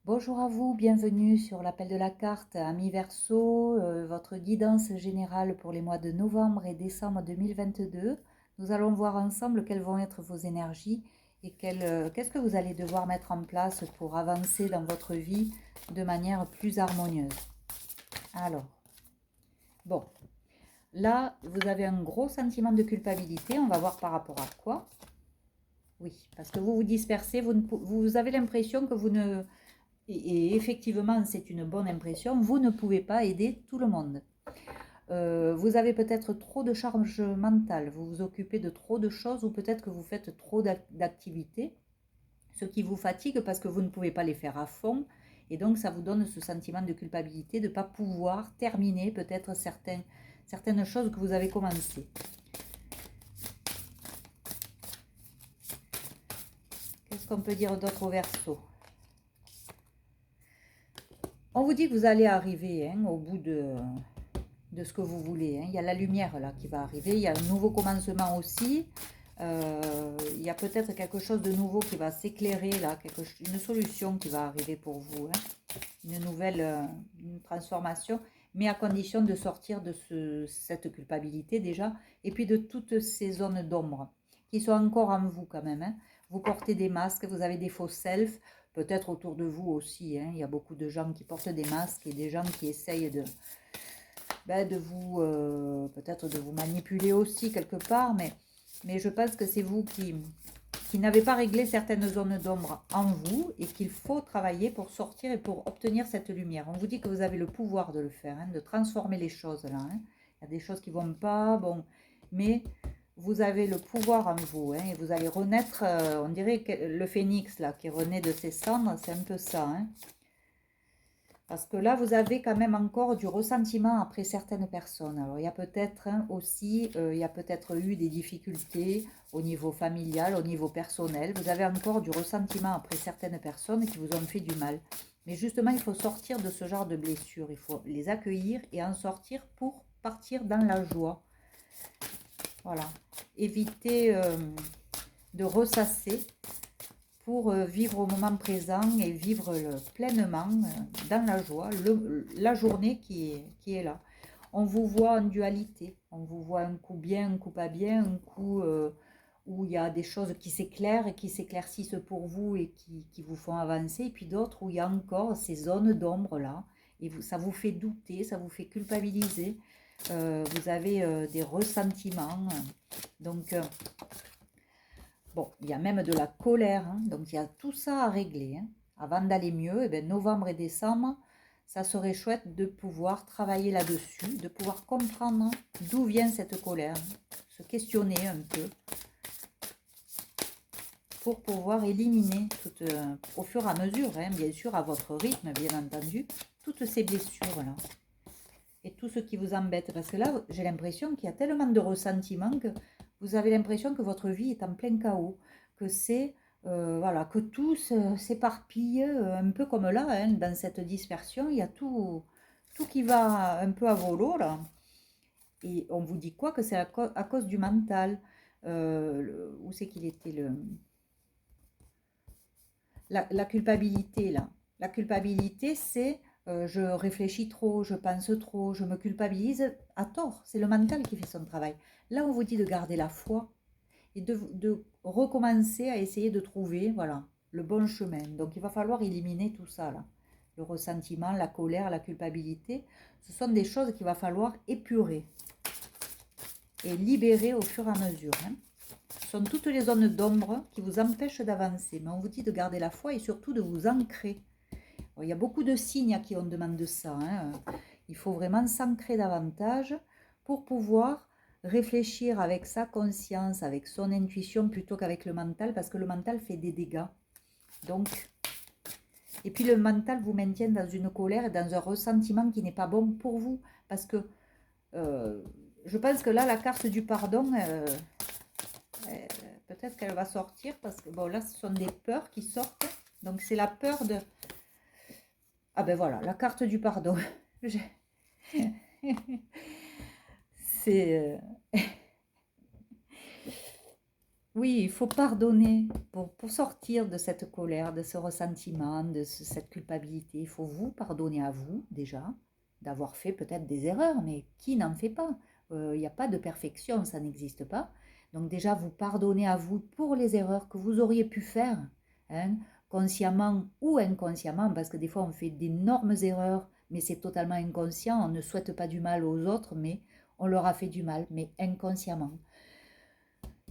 Bonjour à vous, bienvenue sur l'appel de la carte Ami Verseau, votre guidance générale pour les mois de novembre et décembre 2022. Nous allons voir ensemble quelles vont être vos énergies et qu'est-ce que vous allez devoir mettre en place pour avancer dans votre vie de manière plus harmonieuse. Alors, bon, là, vous avez un gros sentiment de culpabilité, on va voir par rapport à quoi. Oui, parce que vous vous dispersez, vous avez l'impression que vous ne... Et effectivement, c'est une bonne impression, vous ne pouvez pas aider tout le monde. Vous avez peut-être trop de charge mentale, vous vous occupez de trop de choses ou peut-être que vous faites trop d'activités, ce qui vous fatigue parce que vous ne pouvez pas les faire à fond. Et donc, ça vous donne ce sentiment de culpabilité de ne pas pouvoir terminer peut-être certaines choses que vous avez commencées. Qu'est-ce qu'on peut dire d'autre au Verseau? On vous dit que vous allez arriver au bout de ce que vous voulez. Il y a la lumière là qui va arriver, il y a un nouveau commencement aussi. Il y a peut-être quelque chose de nouveau qui va s'éclairer là, une solution qui va arriver pour vous. Une nouvelle une transformation, mais à condition de sortir de cette culpabilité déjà, et puis de toutes ces zones d'ombre qui sont encore en vous quand même. Vous portez des masques, vous avez des faux selfs, peut-être autour de vous aussi. Il y a beaucoup de gens qui portent des masques et des gens qui essayent de vous, peut-être de vous manipuler aussi quelque part, mais je pense que c'est vous qui n'avez pas réglé certaines zones d'ombre en vous et qu'il faut travailler pour sortir et pour obtenir cette lumière. On vous dit que vous avez le pouvoir de le faire, de transformer les choses là. Il y a des choses qui ne vont pas, bon, mais vous avez le pouvoir en vous et vous allez renaître, on dirait que le phénix là qui renaît de ses cendres, c'est un peu ça. Parce que là, vous avez quand même encore du ressentiment après certaines personnes. Alors, il y a peut-être aussi, il y a peut-être eu des difficultés au niveau familial, au niveau personnel. Vous avez encore du ressentiment après certaines personnes qui vous ont fait du mal. Mais justement, il faut sortir de ce genre de blessures. Il faut les accueillir et en sortir pour partir dans la joie. Voilà. Éviter de ressasser pour vivre au moment présent et vivre pleinement dans la joie, la journée qui est là. On vous voit en dualité, on vous voit un coup bien, un coup pas bien, un coup où il y a des choses qui s'éclairent et qui s'éclaircissent pour vous et qui vous font avancer, et puis d'autres où il y a encore ces zones d'ombre là, et ça vous fait douter, ça vous fait culpabiliser, vous avez des ressentiments, donc bon, il y a même de la colère, donc il y a tout ça à régler. Avant d'aller mieux, eh bien, novembre et décembre, ça serait chouette de pouvoir travailler là-dessus, de pouvoir comprendre d'où vient cette colère, se questionner un peu, pour pouvoir éliminer au fur et à mesure, bien sûr, à votre rythme, bien entendu, toutes ces blessures-là. Et tout ce qui vous embête. Parce que là, j'ai l'impression qu'il y a tellement de ressentiments que vous avez l'impression que votre vie est en plein chaos, que c'est voilà, que tout s'éparpille un peu comme là, dans cette dispersion, il y a tout qui va un peu à volo là. Et on vous dit quoi? Que c'est à cause du mental. Où c'est qu'il était la culpabilité là. La culpabilité, c'est je réfléchis trop, je pense trop, je me culpabilise à tort. C'est le mental qui fait son travail. Là, on vous dit de garder la foi et de recommencer à essayer de trouver voilà, le bon chemin. Donc, il va falloir éliminer tout ça là. Le ressentiment, la colère, la culpabilité, ce sont des choses qu'il va falloir épurer et libérer au fur et à mesure. Ce sont toutes les zones d'ombre qui vous empêchent d'avancer. Mais on vous dit de garder la foi et surtout de vous ancrer. Il y a beaucoup de signes à qui on demande ça. Il faut vraiment s'ancrer davantage pour pouvoir réfléchir avec sa conscience, avec son intuition plutôt qu'avec le mental, parce que le mental fait des dégâts. Donc, et puis le mental vous maintient dans une colère et dans un ressentiment qui n'est pas bon pour vous, parce que je pense que là, la carte du pardon, peut-être qu'elle va sortir, parce que bon, là, ce sont des peurs qui sortent. Donc, c'est la peur de... Ah ben voilà, la carte du pardon. C'est... Oui, il faut pardonner pour sortir de cette colère, de ce ressentiment, cette culpabilité. Il faut vous pardonner à vous déjà, d'avoir fait peut-être des erreurs, mais qui n'en fait pas? Il n'y a pas de perfection, ça n'existe pas. Donc déjà, vous pardonnez à vous pour les erreurs que vous auriez pu faire, hein, consciemment ou inconsciemment, parce que des fois on fait d'énormes erreurs, mais c'est totalement inconscient. On ne souhaite pas du mal aux autres, mais on leur a fait du mal, mais inconsciemment.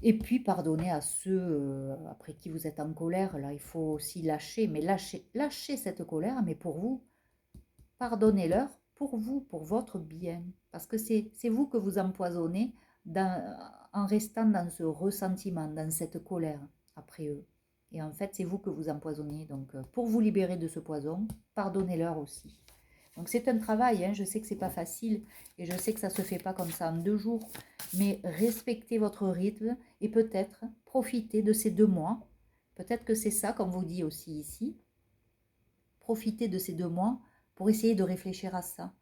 Et puis pardonner à ceux après qui vous êtes en colère. Là, il faut aussi lâcher, mais lâcher cette colère, mais pour vous, pardonnez-leur pour vous, pour votre bien. Parce que c'est vous que vous empoisonnez en restant dans ce ressentiment, dans cette colère après eux. Et en fait, c'est vous que vous empoisonnez. Donc, pour vous libérer de ce poison, pardonnez-leur aussi. Donc c'est un travail, hein. Je sais que c'est pas facile et je sais que ça se fait pas comme ça en 2 jours, mais respectez votre rythme et peut-être profitez de ces 2 mois. Peut-être que c'est ça, comme vous dit aussi ici, profitez de ces 2 mois pour essayer de réfléchir à ça,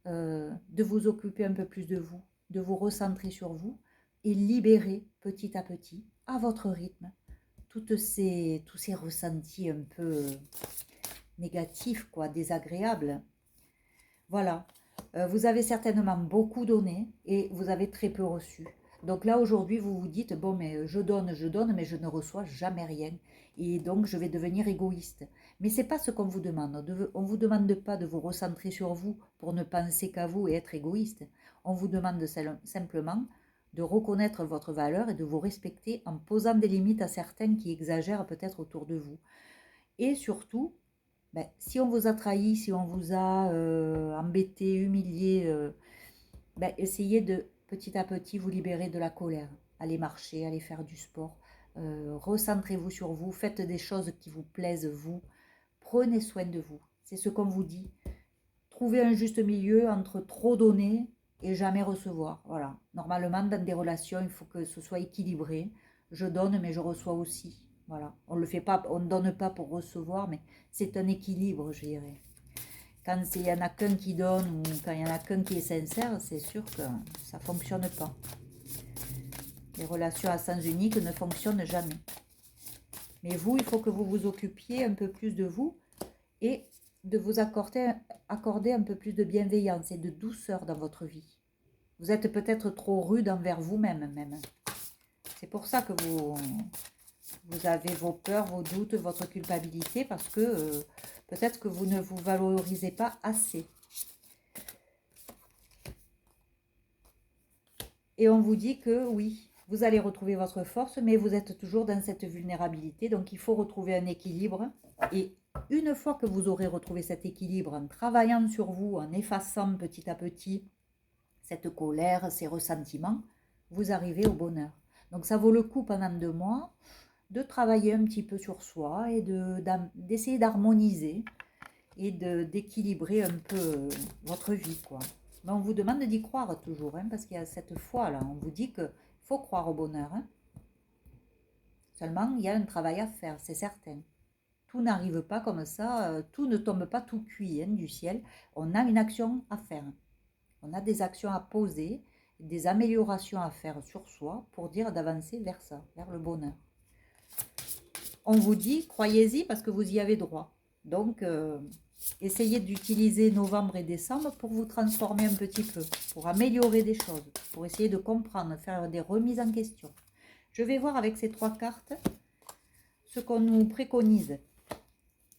de vous occuper un peu plus de vous recentrer sur vous et libérer petit à petit, à votre rythme, tous ces ressentis un peu négatifs, quoi, désagréables. Voilà. Vous avez certainement beaucoup donné et vous avez très peu reçu. Donc là, aujourd'hui, vous vous dites, bon, mais je donne, mais je ne reçois jamais rien. Et donc, je vais devenir égoïste. Mais ce n'est pas ce qu'on vous demande. On ne vous demande pas de vous recentrer sur vous pour ne penser qu'à vous et être égoïste. On vous demande simplement de reconnaître votre valeur et de vous respecter en posant des limites à certains qui exagèrent peut-être autour de vous. Et surtout, ben, si on vous a trahi, si on vous a embêté, humilié, ben, essayez de petit à petit vous libérer de la colère. Allez marcher, allez faire du sport, recentrez-vous sur vous, faites des choses qui vous plaisent vous, prenez soin de vous. C'est ce qu'on vous dit. Trouvez un juste milieu entre trop donner et jamais recevoir. Voilà. Normalement, dans des relations, il faut que ce soit équilibré. Je donne, mais je reçois aussi. Voilà. On le fait pas, on ne donne pas pour recevoir, mais c'est un équilibre, je dirais. Quand il n'y en a qu'un qui donne ou quand il n'y en a qu'un qui est sincère, c'est sûr que ça ne fonctionne pas. Les relations à sens unique ne fonctionnent jamais. Mais vous, il faut que vous vous occupiez un peu plus de vous et de vous accorder un peu plus de bienveillance et de douceur dans votre vie. Vous êtes peut-être trop rude envers vous-même même. C'est pour ça que vous avez vos peurs, vos doutes, votre culpabilité, parce que peut-être que vous ne vous valorisez pas assez. Et on vous dit que oui, vous allez retrouver votre force, mais vous êtes toujours dans cette vulnérabilité. Donc il faut retrouver un équilibre. Et une fois que vous aurez retrouvé cet équilibre, en travaillant sur vous, en effaçant petit à petit cette colère, ces ressentiments, vous arrivez au bonheur. Donc ça vaut le coup pendant 2 mois de travailler un petit peu sur soi et d'essayer d'harmoniser et d'équilibrer un peu votre vie, quoi. Mais on vous demande d'y croire toujours, hein, parce qu'il y a cette foi-là. On vous dit qu'il faut croire au bonheur, hein. Seulement, il y a un travail à faire, c'est certain. Tout n'arrive pas comme ça, tout ne tombe pas tout cuit, hein, du ciel. On a une action à faire. On a des actions à poser, des améliorations à faire sur soi pour dire d'avancer vers ça, vers le bonheur. On vous dit, croyez-y parce que vous y avez droit. Donc, essayez d'utiliser novembre et décembre pour vous transformer un petit peu, pour améliorer des choses, pour essayer de comprendre, faire des remises en question. Je vais voir avec ces 3 cartes ce qu'on nous préconise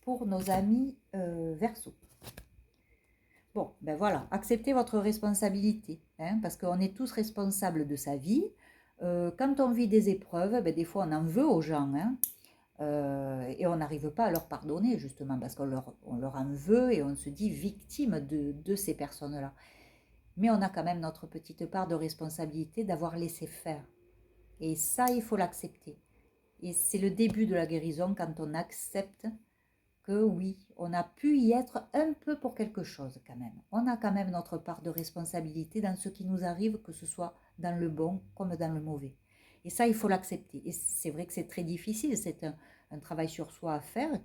pour nos amis Verseau. Bon, ben voilà, acceptez votre responsabilité, hein, parce qu'on est tous responsables de sa vie. Quand on vit des épreuves, ben des fois on en veut aux gens, hein, et on n'arrive pas à leur pardonner, justement, parce on leur en veut et on se dit victime de ces personnes-là. Mais on a quand même notre petite part de responsabilité d'avoir laissé faire. Et ça, il faut l'accepter. Et c'est le début de la guérison quand on accepte que oui, on a pu y être un peu pour quelque chose quand même. On a quand même notre part de responsabilité dans ce qui nous arrive, que ce soit dans le bon comme dans le mauvais. Et ça, il faut l'accepter. Et c'est vrai que c'est très difficile, c'est un travail sur soi à faire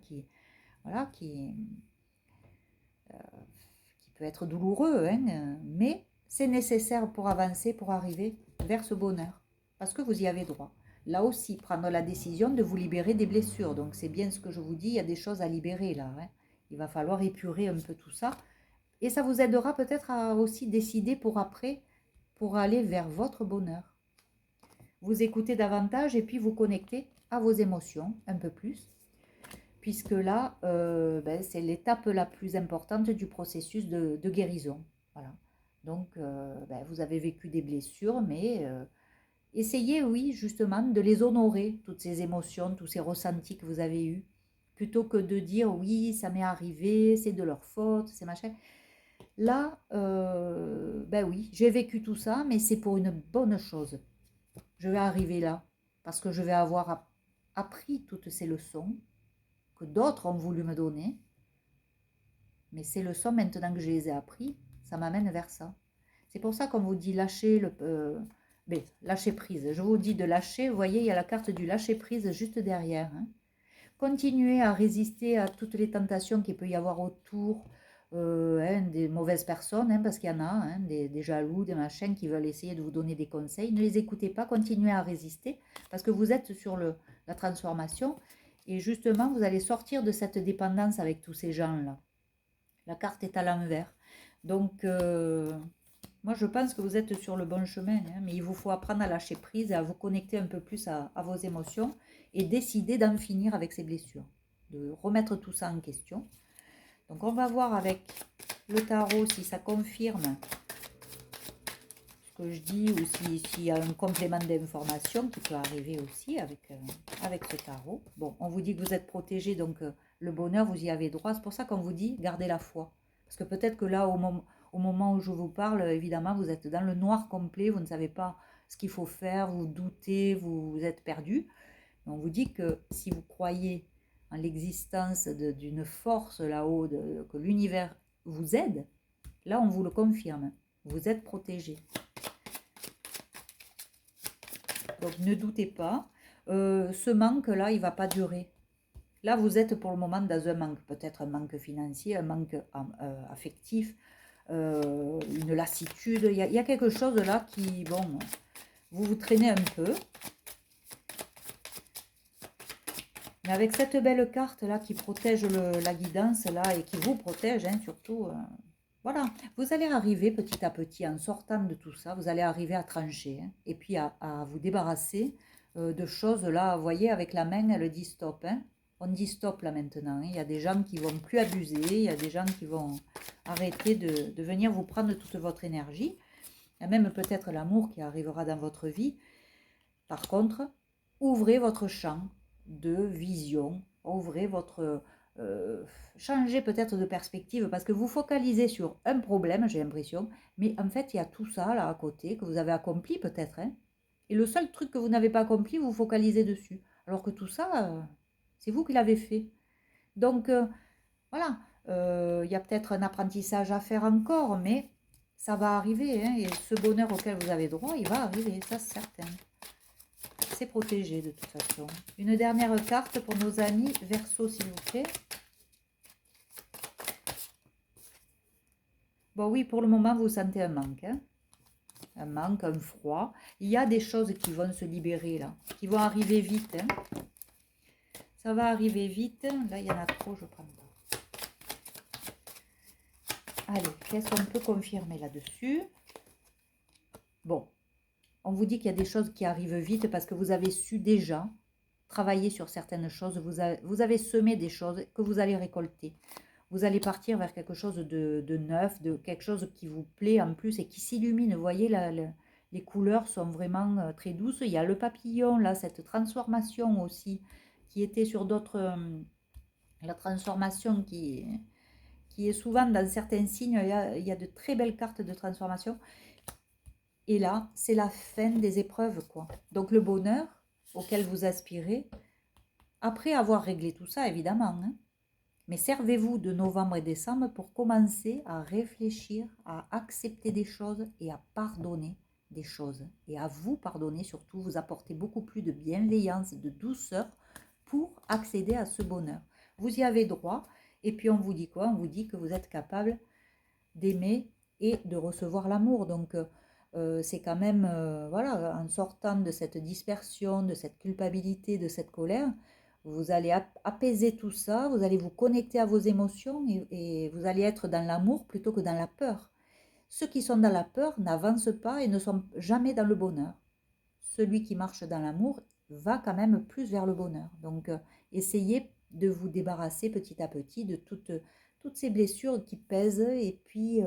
voilà, qui peut être douloureux, hein, mais c'est nécessaire pour avancer, pour arriver vers ce bonheur, parce que vous y avez droit. là aussi, prendre la décision de vous libérer des blessures. Donc c'est bien ce que je vous dis, il y a des choses à libérer là. Hein. Il va falloir épurer un peu tout ça. Et ça vous aidera peut-être à aussi décider pour après, pour aller vers votre bonheur. Vous écoutez davantage et puis vous connectez à vos émotions un peu plus. Puisque là, c'est l'étape la plus importante du processus de guérison. Voilà. Donc, vous avez vécu des blessures, mais essayez, oui, justement, de les honorer, toutes ces émotions, tous ces ressentis que vous avez eus, plutôt que de dire, oui, ça m'est arrivé, c'est de leur faute, c'est machin. Là, oui, j'ai vécu tout ça, mais c'est pour une bonne chose. Je vais arriver là, parce que je vais avoir appris toutes ces leçons que d'autres ont voulu me donner, mais ces leçons, maintenant que je les ai appris, ça m'amène vers ça. C'est pour ça qu'on vous dit lâcher prise. Je vous dis de lâcher, vous voyez, il y a la carte du lâcher prise juste derrière. Hein. Continuez à résister à toutes les tentations qu'il peut y avoir autour des mauvaises personnes, hein, parce qu'il y en a, hein, des jaloux, des machins qui veulent essayer de vous donner des conseils. Ne les écoutez pas, continuez à résister, parce que vous êtes sur la transformation. Et justement, vous allez sortir de cette dépendance avec tous ces gens-là. La carte est à l'envers. Donc, moi, je pense que vous êtes sur le bon chemin, hein, mais il vous faut apprendre à lâcher prise, à vous connecter un peu plus à vos émotions et décider d'en finir avec ces blessures, de remettre tout ça en question. Donc, on va voir avec le tarot si ça confirme ce que je dis ou s'il y a un complément d'information qui peut arriver aussi avec ce tarot. Bon, on vous dit que vous êtes protégé, donc le bonheur, vous y avez droit. C'est pour ça qu'on vous dit, gardez la foi. Parce que peut-être que là, au moment où je vous parle, évidemment, vous êtes dans le noir complet, vous ne savez pas ce qu'il faut faire, vous doutez, vous êtes perdu. On vous dit que si vous croyez en l'existence d'une force là-haut, que l'univers vous aide, là, on vous le confirme. Vous êtes protégé. Donc, ne doutez pas. Ce manque-là, il ne va pas durer. Là, vous êtes pour le moment dans un manque. Peut-être un manque financier, un manque affectif, une lassitude. Il y a quelque chose là qui, bon, vous vous traînez un peu. Mais avec cette belle carte là qui protège la guidance là et qui vous protège hein, surtout, voilà. Vous allez arriver petit à petit en sortant de tout ça, vous allez arriver à trancher hein, et puis à vous débarrasser de choses là. Vous voyez avec la main elle dit stop. Hein. On dit stop là maintenant. Hein. Il y a des gens qui vont plus abuser, il y a des gens qui vont arrêter de venir vous prendre toute votre énergie. Il y a même peut-être l'amour qui arrivera dans votre vie. Par contre, ouvrez votre champ de vision, ouvrez votre... changez peut-être de perspective parce que vous focalisez sur un problème, j'ai l'impression, mais en fait, il y a tout ça là à côté que vous avez accompli peut-être. Hein, et le seul truc que vous n'avez pas accompli, vous focalisez dessus. Alors que tout ça, c'est vous qui l'avez fait. Donc, voilà, il y a peut-être un apprentissage à faire encore, mais ça va arriver. Hein, et ce bonheur auquel vous avez droit, il va arriver, ça c'est certain. C'est protégé de toute façon. Une dernière carte pour nos amis Verseau, s'il vous plaît. Bon, oui, pour le moment, vous sentez un manque. Hein, un manque, un froid. Il y a des choses qui vont se libérer, là. Qui vont arriver vite. Hein. Ça va arriver vite. Là, il y en a trop, je prends pas. Allez, qu'est-ce qu'on peut confirmer là-dessus? Bon. On vous dit qu'il y a des choses qui arrivent vite parce que vous avez su déjà travailler sur certaines choses. Vous avez semé des choses que vous allez récolter. Vous allez partir vers quelque chose de neuf, de quelque chose qui vous plaît en plus et qui s'illumine. Vous voyez, les couleurs sont vraiment très douces. Il y a le papillon, là, cette transformation aussi, qui était sur d'autres... la transformation qui est souvent dans certains signes. Il y a de très belles cartes de transformation. Et là, c'est la fin des épreuves, quoi. Donc, le bonheur auquel vous aspirez, après avoir réglé tout ça, évidemment. Hein, mais servez-vous de novembre et décembre pour commencer à réfléchir, à accepter des choses et à pardonner des choses. Et à vous pardonner, surtout, vous apporter beaucoup plus de bienveillance, de douceur pour accéder à ce bonheur. Vous y avez droit. Et puis, on vous dit quoi? On vous dit que vous êtes capable d'aimer et de recevoir l'amour. Donc, c'est quand même, voilà, en sortant de cette dispersion, de cette culpabilité, de cette colère, vous allez apaiser tout ça, vous allez vous connecter à vos émotions et vous allez être dans l'amour plutôt que dans la peur. Ceux qui sont dans la peur n'avancent pas et ne sont jamais dans le bonheur. Celui qui marche dans l'amour va quand même plus vers le bonheur. Donc, essayez de vous débarrasser petit à petit de toutes ces blessures qui pèsent et puis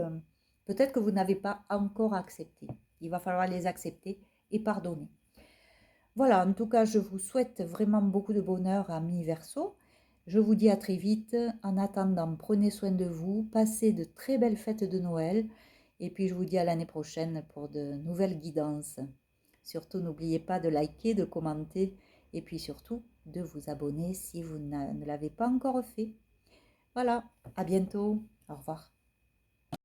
peut-être que vous n'avez pas encore accepté. Il va falloir les accepter et pardonner. Voilà, en tout cas, je vous souhaite vraiment beaucoup de bonheur à mi-verso. Je vous dis à très vite. En attendant, prenez soin de vous, passez de très belles fêtes de Noël et puis je vous dis à l'année prochaine pour de nouvelles guidances. Surtout, n'oubliez pas de liker, de commenter et puis surtout de vous abonner si vous ne l'avez pas encore fait. Voilà, à bientôt. Au revoir.